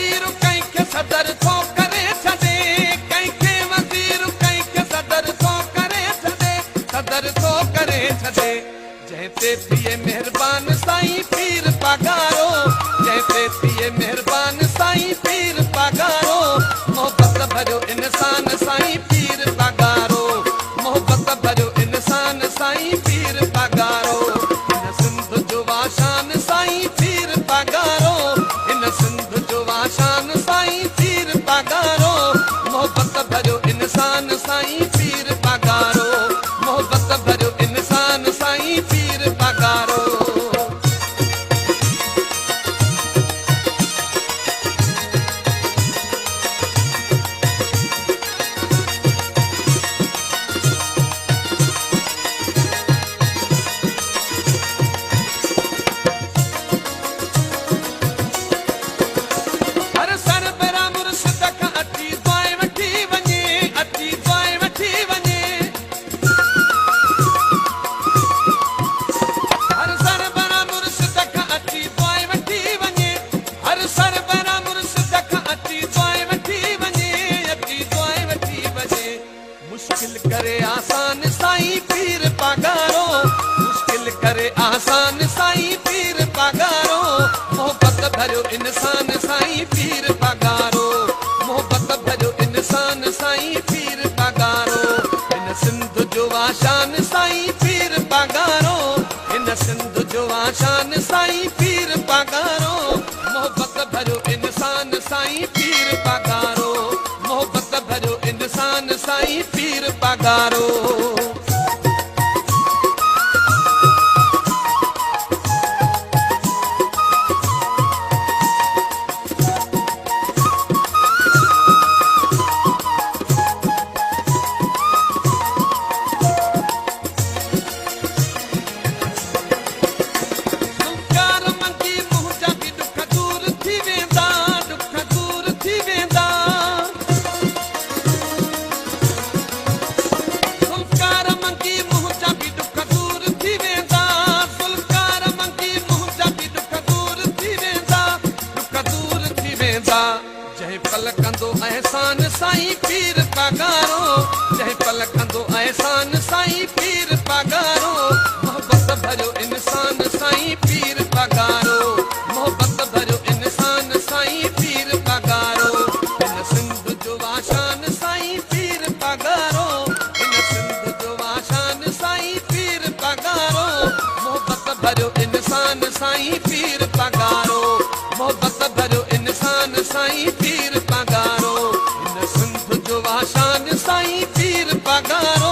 वज़ीर कंहिंखे सदर थो करे छॾे, कंहिंखे वज़ीर कंहिंखे सदर थो करे छॾे, सदर थो करे छॾे। जंहिं ते थिए महिरबान साईं पीर पगारो, जंहिं ते थिए महिरबान साईं पीर पगारो, मोहबत भरियो इंसान साईं पीर पगारो, मोहबत भरियो इंसान साईं पीर पगारो। इन सिंध जो आशान साईं पीर पगारो, इन सिंध जो आशान साईं पीर पगारो, मोहबत भरियो इंसान साईं पीर पगारो, मोहबत भरियो इंसान साईं पीर पगारो। हर सरबरा मुर्शिद खां अची दुआए वठी वञे, अची दुआए वठी वञे। हर सरबरा मुर्शिद खां अची दुआए वठी वञे, हर सरबरा मुर्शिद खां अची दुआए वठी वञे, अची दुआए वठी वञे। मुश्किल करे आसान साईं पीर पगारो, मुश्किल करे आसान साईं पीर पगारो, मोहबत भरियो इंसान साईं पीर पगारो, मोहबत भरियो इंसान साईं पीर पगारो। इन सिंध जो आशान साईं पीर पगारो, इन सिंध जो आशान साईं पीर पगारो, मोहबत भरियो इंसान साईं पीर पगारो, मोहबत भरियो इंसान साईं पीर पगारो। सुल्कार मंगी मुंहुं जा बि ॾुख दूर थी वेंदा, ॾुख दूर थी वेंदा। सुल्कार मंगी मुंहुं जा बि ॾुख दूर थी वेंदा, सुल्कार मंगी मुंहुं जा बि ॾुख दूर थी वेंदा, ॾुख दूर थी वेंदा। जंहिं पल कंदो अहसान साईं पीर पगारो, जंहिं पल कंदो अहसान साईं पीर पगारो, मोहबत भरियो इंसान साईं पीर पगारो, मोहबत भरियो इंसान साईं पीर पगारो। इन सिंध जो आशान साईं पीर पगारो, इन सिंध जो आशान साईं पीर पगारो, मोहबत भरियो इंसान साईं पीर पगारो, मोहबत भरियो इंसान साईं पीर पगारो। इन सिंध जो आशान साईं पीर पगारो,